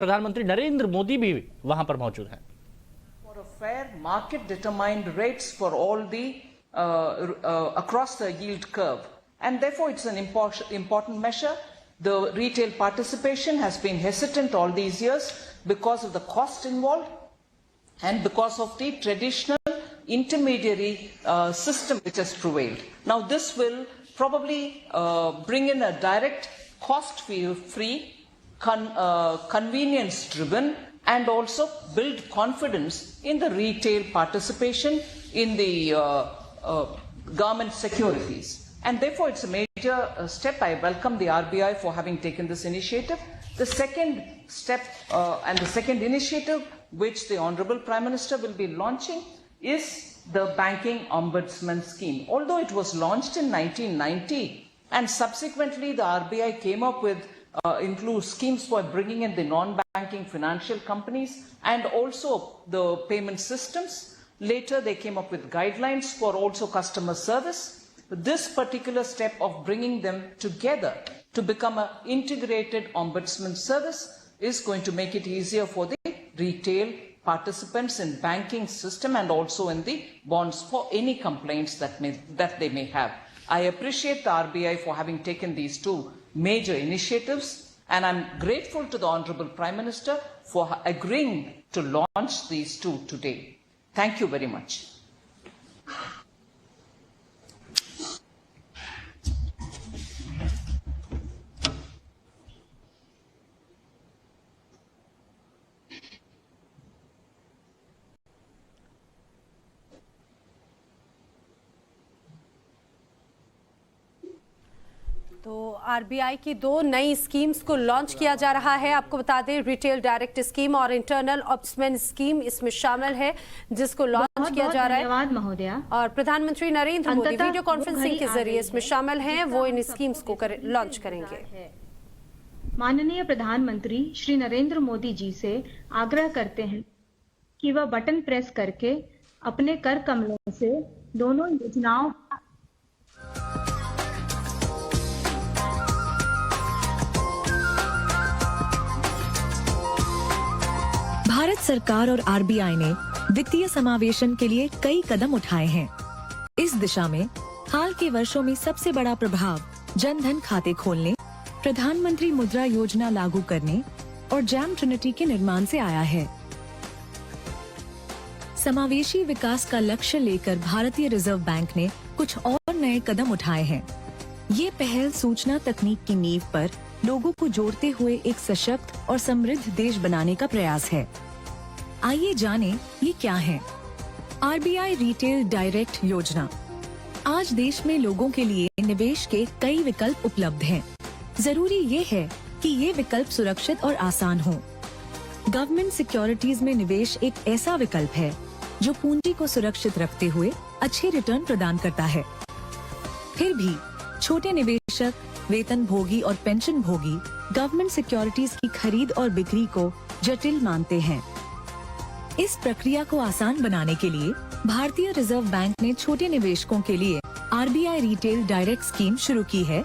प्रधानमंत्री नरेंद्र मोदी भी वहां पर मौजूद हैं। For a fair market determined rates for all the across the yield curve, and therefore it's an important measure. The retail participation has been hesitant all these years because of the cost involved and because of the traditional intermediary system which has prevailed. Now this will probably bring in a direct cost-free, convenience-driven, and also build confidence in the retail participation in the government securities. And therefore, it's a major step. I welcome the RBI for having taken this initiative. The second step and the second initiative which the Honorable Prime Minister will be launching is the Banking Ombudsman Scheme. Although it was launched in 1990 and subsequently the RBI came up with include schemes for bringing in the non-banking financial companies and also the payment systems. Later they came up with guidelines for also customer service. This particular step of bringing them together to become an integrated ombudsman service is going to make it easier for the retail participants in banking system and also in the bonds for any complaints that they may have. I appreciate the RBI for having taken these two major initiatives, and I'm grateful to the Honorable Prime Minister for agreeing to launch these two today. Thank you very much. तो RBI की दो नई schemes को launch किया जा रहा है। आपको बता दें, रिटेल डायरेक्ट स्कीम और इंटरनल ऑब्समेंट स्कीम इसमें शामिल है, जिसको लॉन्च किया जा रहा है। धन्यवाद महोदया। और प्रधानमंत्री नरेंद्र मोदी वीडियो कॉन्फ्रेंसिंग के जरिए इसमें शामिल हैं। वो इन स्कीम्स को लॉन्च करेंगे। माननीय प्रधानमंत्री श्री नरेंद्र मोदी जी से आग्रह करते हैं कि वह बटन प्रेस करके अपने कर कमलों से दोनों योजनाओं भारत सरकार और आरबीआई ने वित्तीय समावेशन के लिए कई कदम उठाए हैं। इस दिशा में हाल के वर्षों में सबसे बड़ा प्रभाव जन धन खाते खोलने, प्रधानमंत्री मुद्रा योजना लागू करने और जैम ट्रिनिटी के निर्माण से आया है। समावेशी विकास का लक्ष्य लेकर भारतीय रिजर्व बैंक ने कुछ और नए कदम उठाए हैं। ये पहल सूचना तकनीक की नींव पर लोगों को जोड़ते हुए एक सशक्त और समृद्ध देश बनाने का प्रयास है। आइए जानें ये क्या है। आरबीआई रिटेल डायरेक्ट योजना। आज देश में लोगों के लिए निवेश के कई विकल्प उपलब्ध हैं। जरूरी ये है कि ये विकल्प सुरक्षित और आसान हो। गवर्नमेंट सिक्योरिटीज में निवेश एक ऐसा विकल्प है जो पूंजी को सुरक्षित रखते हुए अच्छे रिटर्न प्रदान करता है। फिर भी छोटे निवेशक, वेतन भोगी और पेंशन भोगी गवर्नमेंट सिक्योरिटीज की खरीद और बिक्री को जटिल मानते हैं। इस प्रक्रिया को आसान बनाने के लिए भारतीय रिजर्व बैंक ने छोटे निवेशकों के लिए आरबीआई रिटेल डायरेक्ट स्कीम शुरू की है,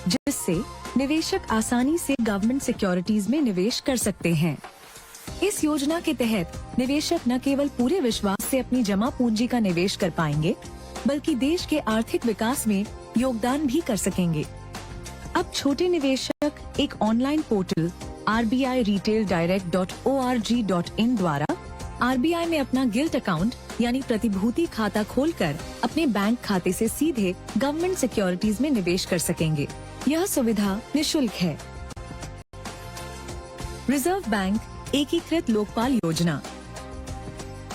जिससे निवेशक आसानी से गवर्नमेंट सिक्योरिटीज में निवेश कर सकते हैं। इस योजना के तहत निवेशक न केवल पूरे विश्वास से अपनी जमा पूंजी का निवेश कर पाएंगे, बल्कि देश के आर्थिक विकास में योगदान भी कर सकेंगे। अब छोटे निवेशक एक ऑनलाइन पोर्टल RBIRetailDirect.org.in द्वारा आरबीआई में अपना गिल्ट अकाउंट यानी प्रतिभूति खाता खोलकर अपने बैंक खाते से सीधे गवर्नमेंट सिक्योरिटीज में निवेश कर सकेंगे। यह सुविधा निशुल्क है। रिजर्व बैंक एकीकृत लोकपाल योजना।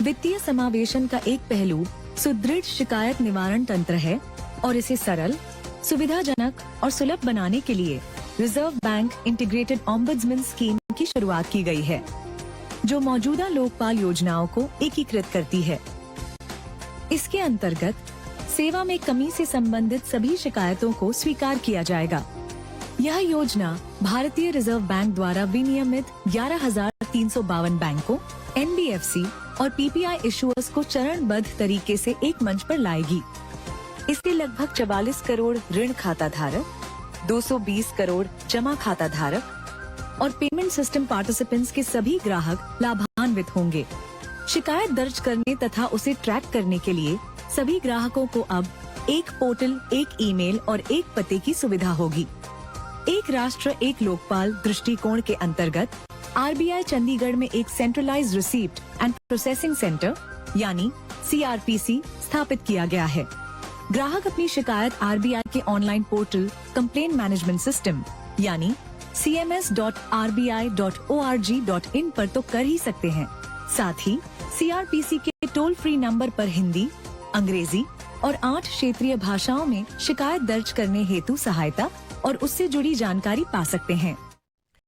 वित्तीय समावेशन का एक पहलू सुदृढ़ शिकायत निवारण तंत्र है और इसे सरल, सुविधाजनक और सुलभ बनाने के लिए reserve bank integrated ombudsman scheme की शुरुआत की गई है, जो मौजूदा लोकपाल योजनाओं को एकीकृत करती है। इसके अंतर्गत सेवा में कमी से संबंधित सभी शिकायतों को स्वीकार किया जाएगा। यह योजना भारतीय रिजर्व बैंक द्वारा विनियमित 11,352 बैंकों, एनबीएफसी और पीपीआई इशुअर्स को चरणबद्ध तरीके से एक मंच पर लाएगी। इससे लगभग 44 करोड़ ऋण खाता धारक, 220 करोड़ जमा खाता धारक और पेमेंट सिस्टम पार्टिसिपेंट्स के सभी ग्राहक लाभान्वित होंगे। शिकायत दर्ज करने तथा उसे ट्रैक करने के लिए सभी ग्राहकों को अब एक पोर्टल, एक ईमेल और एक पते की सुविधा होगी। एक राष्ट्र एक लोकपाल दृष्टिकोण के अंतर्गत आरबीआई चंडीगढ़ में एक centralised receipt and processing centre यानी CRPC स्थापित किया गया है। ग्राहक अपनी शिकायत आरबीआई के online portal complaint management system यानी cms.rbi.org.in पर तो कर ही सकते हैं। साथ ही CRPC के टोल फ्री नंबर पर हिंदी, अंग्रेजी और 8 क्षेत्रीय भाषाओं में शिकायत दर्ज करने हेतु सहायता और उससे जुड़ी जानकारी पा सकते हैं।